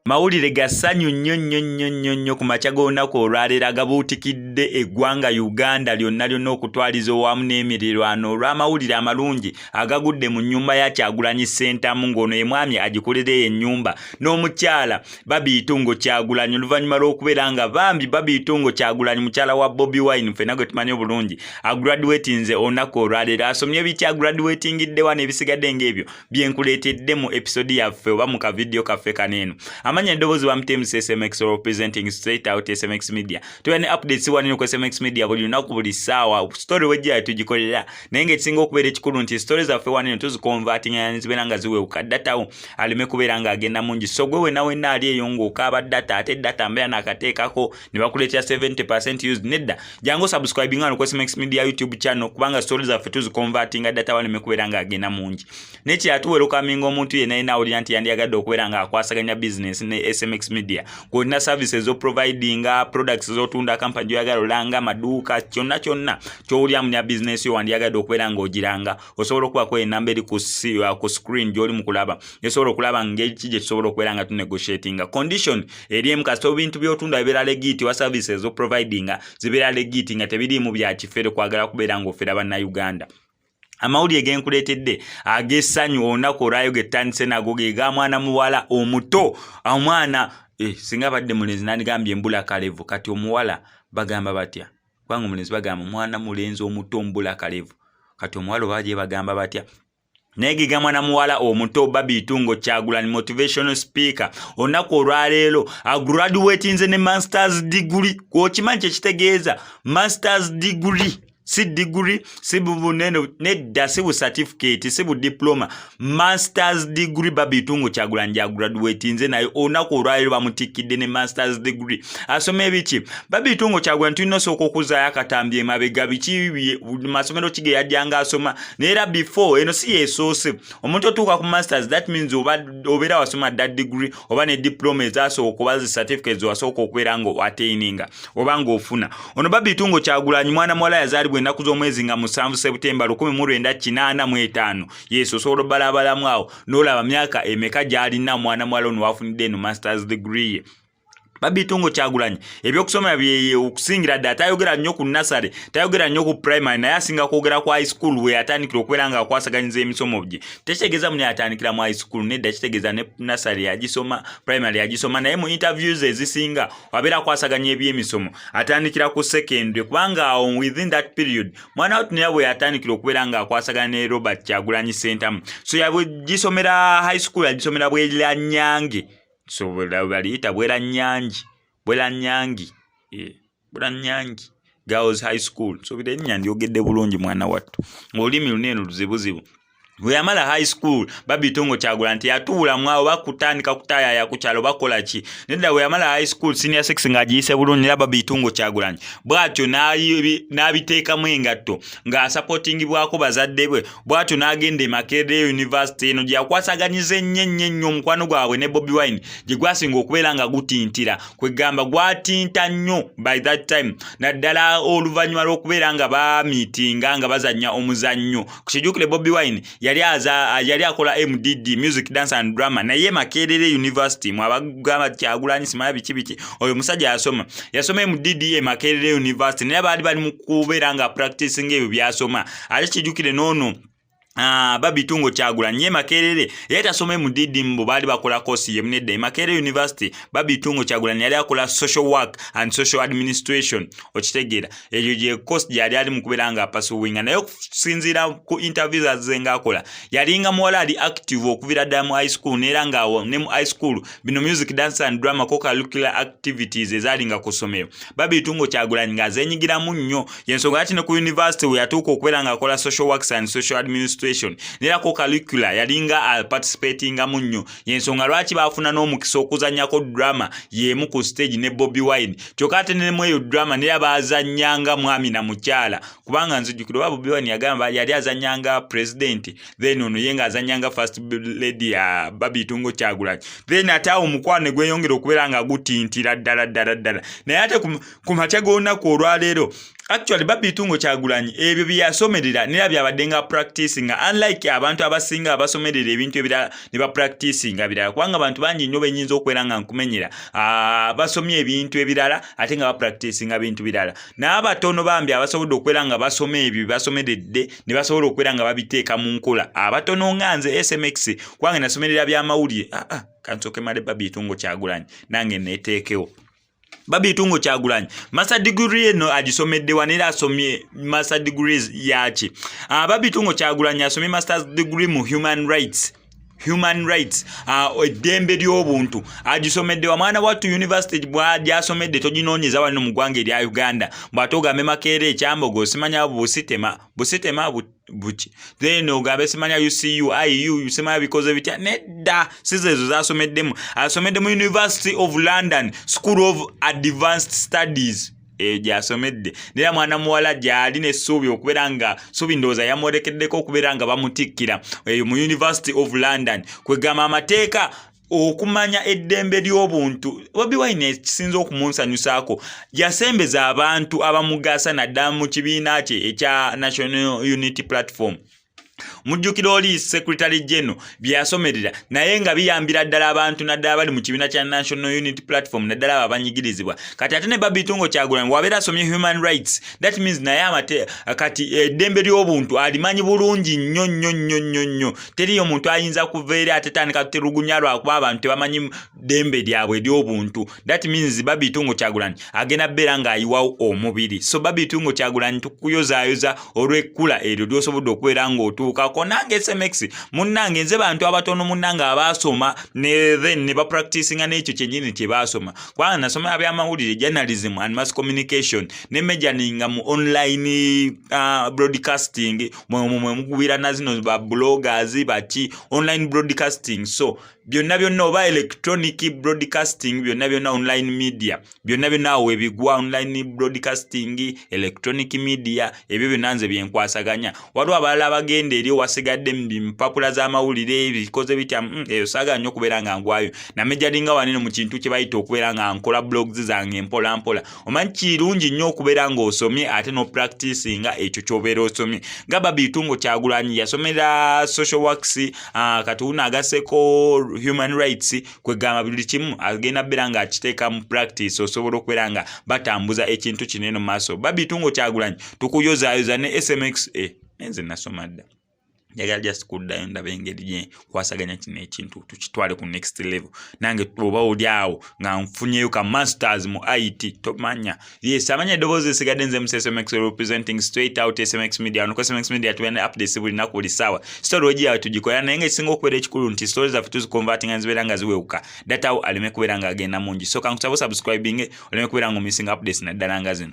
Mawulire gassanyu nnyo ku makya g'olunaku olwaleero agabuutikidde eggwanga Uganda lyonna okutwaliza awamu n'emirirwano olw'amawulire amalungi agagudde mu nnyumba ya Kyagulanyi Ssentamu ng'ono ye mwami agikolera ennyumba n'omukyala Baby Itungo Kyagulanyi oluvannyuma lw'okubeera nga bambi Baby Itungo Kyagulanyi mukyala wa Bobi Wine ffenna gwe tumanyi obulungi agraduatinze olunaku olwaleero asomye biki agraduatingidde wano ebisigadde ng'ebyo byenkuleetedde mu episode yaffe oba mu kavidiyo kaffe kaneeno. Amanya eddoboozi wa mutemu SMX representing straight out SMX Media. Tuwa ne updates wanino ku SMX Media buli lunaku buli ssaawa story wejja tugikolera naye ng'ekisinga okubeera ekikulu nti story zaffe wanino tuzikonvatinga zibeera nga ziwewuka datawo aleme kubeera ng'agenda mungi so gwe wenna ali eyo ng'okaaba data ate data mbeera n'akateekako ne bakuleetera 70% used nedda jangu subscribing wano ku SMX Media YouTube channel kubanga story zaffe tuzikonvatinga data waleme kubeera ng'agenda mungi nekiyatuwerukaminga omuntu yenna awulira nti yandiyagadde okubeera ng'akwasaganya business ne SMX Media kwonna services zo providinga products zo tunda company yoyagala olanga maduuka kyonna kyowulya mu business yo wandiyagadde okubeera ng'ogiranga osobola okubaako enamba eri ku screen gy'oli mu kulaba esobola okulaba ngeri ki gye tusobola okubeera nga tunegotiatinga condition eri emu kasita ebintu by'otunda bibeera legit wa services zo providinga zibeera legit nga tebiriimu bya kifere kwagala kubeera ng'ofera bannayuganda. Amawulire genkuleetedde ag'essanyu olunaku olwayo getandise nago ge ga mwana muwala omuto omwana singa badde mulenzi nandigambye Mbula Kalevu kati omuwala bagamba batya kubanga omulenzi bagamba mwana mulenzi omuto Mbula Kalevu kati omuwala obaje bagamba batya naye ge ga mwana muwala omuto Baby Itungo Kyagulanyi motivational speaker olunaku olwaleero agraduatinze ne masters degree kwokimanyi kyekitegeeza masters degree si degree si bubunene nedda si bu certificate si bu diploma masters degree Baby Itungo Kyagulanyi agraduatinze naye olunaku olwaleero bamutikidde ne masters degree asoma ebiki Baby Itungo Kyagulanyi tulina osooka okuzaayo akatambye emabega biki masomero ki ge yajjanga asoma neera before eno si yeesoose omuntu otuuka ku masters that means obeera wasoma that degree oba ne diploma ezasooka oba zi certificates wasooka okubeera ng'oattaininga oba ng'ofuna ono Baby Itungo Kyagulanyi mwana muwala yazaalibwa ennaku z'omwezi nga 7 Septemba 1985 yesu osobola obalabalamu awo n'olaba myaka emeka gy'alina mwana muwala ono wafunidde eno masters degree ye. Baby Itungo Kyagulanyi ebyokusoma bye okusingira ddala tayogera nnyo ku nasale tayogera nnyo ku primary naye asinga kwogera ku high school we yatandikira okubeera nga akwasaganyiza emisomo bye tekitegeeza muni yatandikira mu high school nedda kitegeeza ne nasale yagisoma primary yagisoma naye mu interviews ezisinga wabeera akwasaganya ebyemisomo atandikira ku secondary kubanga within that period mwana watu naye bwe yatandikira okubeera nga akwasaganya ne Robert Kyagulanyi Ssentamu so yagisomera high school yagisomera Bwera Nyange so baliyita Bwera Nyangi Girls High School so bide nnyo ndyogedde bulungi mwana wattu ng'olulimi luneeno luzibuzibu bwe yamala high school Baby Itungo Kyagulanyi teyatuula mwawo bakutandika kutaayaya ku kyalo bakola ki nedda bwe yamala high school senior 6 ng'agiyise bulungi era Baby Itungo Kyagulanyi bw'atyo n'abiteekamu engatto ng'asapootingibwako bazadde bwe bw'atyo n'agenda e Makerere University eno gye yakwasaganyiza ennyo omukwano gwabwe ne Bobi Wine gye gwasinga okubeera nga gutintira kwegamba gwatinta nnyo by that time naddala oluvannyuma lw'okubeera nga baamiitinga nga bazannya omuzannyo kukijjukire Bobi Wine yali akola MDD music dance and drama naye Makerere University mwabagamba Kyagulanyi simala biki oyo musajja yasoma MDD ye Makerere University naye baali bali mu kubeera nga practicing ebyo byasoma ate kijjukire noono Baby Itungo Kyagulanyi ye Makerere yali tasoma MDD mbo baali bakola course ye munedda e Makerere University Baby Itungo Kyagulanyi yali akola social work and social administration okitegeera eyo gye course gyali ali mu kubeera nga pursuing naye okusinziira ku interviews azenga akola yalinga muwala ali active okuvira ddala mu high school neera nga ne mu high school bino music dance and drama co-curricular activities ezalinga ku ssomero Baby Itungo Kyagulanyi ng'azeenyigiramu nnyo yensonga yati ne ku university we yatuuka okubeera nga akola social works and social administration nera ko curricula yalinga participatinga munyo yensonga lwaki bafuna n'omukisa okuzannyako drama yemu ku stage ne Bobi Wine kyokate ne mweyo drama nera bazannyanga mwami na mukyala kubanga nzijukiro Bobi Wine yagamba yali azannyanga president then ono yenga azannyanga first lady ya Baby Itungo Kyagulanyi then ata omukwane gweyongera okubeera nga gutintira ddala naye ate ku makya g'olunaku olwaleero actually Babitungo Kyagulanyi ebyo byasomerera nera byabadde nga practicing unlike abantu abasinga abasomerera ebintu ebirala ne ba practicing birala kubanga abantu bangi nnyo benyinza okwera nga nkumenyera basomye ebintu ebirala ate nga ba practicing ebintu birala n'abatono bambi abasobodde okwera nga basoma ebyo basomeredde ne basobola okwera nga babiteeka mu nkola abatono nga nze SMX kubanga nasomerera by'amawulire kansooke male Babitungo Kyagulanyi nange neeteekewo. Babitungo Kyagulanyi master degree eno agisomedde wanera asomye master degrees yaki. Babitungo Kyagulanyi asomye master's degree mu human rights eddembe ly'obuntu agisomedde wa mwana wattu university bw'agyasomedde toginoonyeza wano mu ggwanga erya Uganda bw'atogambe Makerere Kyambogo osimanya busitema buki then ogambe simanya UCU IU usimanya bikoze bitya nedda sizezo zasomeddemu asomedde mu University of London School of Advanced Studies gyasomedde nera mwana muwala gyali n'essuubi okubeera nga suubi ndowooza yamwolekeddeko okubeera nga bamutikkira mu University of London kwegamba amateeka okumanya eddembe ly'obuntu. Bobi Wine ekisinza okumunsanyusaako yasembeza abantu abamugasa naddala mu kibiina kye ekya National Unity Platform. Mujjukira oli Secretary General byasomerera naye nga biyambira ddala abantu naddala bali mu kibiina kya National Unity Platform naddala abanyigirizibwa. Kati ate ne Babitungo Kyagulanyi wabeera asomye human rights that means naye kati eddembe ly'obuntu alimanyi bulungi nnyo teriyo omuntu ayinza kuveera atetandika tuterugunya lwakuba abantu tebamanyi ddembe lyabwe ly'obuntu. That means Babitungo Kyagulanyi agenda bbeera ng'ayiwawo omubiri. So Babitungo Kyagulanyi tukuyozaayoza olw'ekkula eryo ly'osobodde okubeera ng'otuukako. Nange SMX munnange nze bantu abatono munnange abaasoma ne ba practicing n'ekyo kyennyini kye baasoma kubanga nasoma ebyamawulire journalism and mass communication ne majoring mu online broadcasting mwe mugubira na zino ba bloggers baki online broadcasting. So byonna oba electronic broadcasting byonna online media byonna awo ebigwa online broadcasting electronic media ebyo byonna nze byenkwasaganya. Waliwo abalala bagenda eri wasigadde mpapula z'amawulire bikoze bitya eyo saga nnyo okubeera nga ngwayo namejalinga wanene mu kintu kye bayita okubeera nga nkola blogs zange mpola omanyi kirungi nnyo okubeera ng'osomye ate no practicinga ekyo ky'obeera osomye. nga Babitungo Kyagulanyi yasomera social works kati uno agaseko human rights kwegamba buli kimu agenda bbeera nga akiteeka mu practice osobola okubeera nga batambuza ekintu kinene mu maaso. Babitungo Kyagulanyi tukuyozaayoza ne SMX nenze nasoma dda njagala just kuddayo ndaba engeri gye kwasaganya kino ekintu tukitwale ku next level. Nange oba oli awo nga nfunyeyo ka masters mu IT tomanya yes amanya eddoboozi esigadde nze mu SMX representing straight out SMX media nuko SMX media tubena updates buli naku buli sawa story ogi yawe tugikola naye nga ekisinga okubeera ekikulu nti stories zaffe tuziconverting nga zibeera nga ziwewuka data aleme kubeera nga agenda mungi. So kankusaba subscribing oleme kubeera nga missing updates naddala nga zino.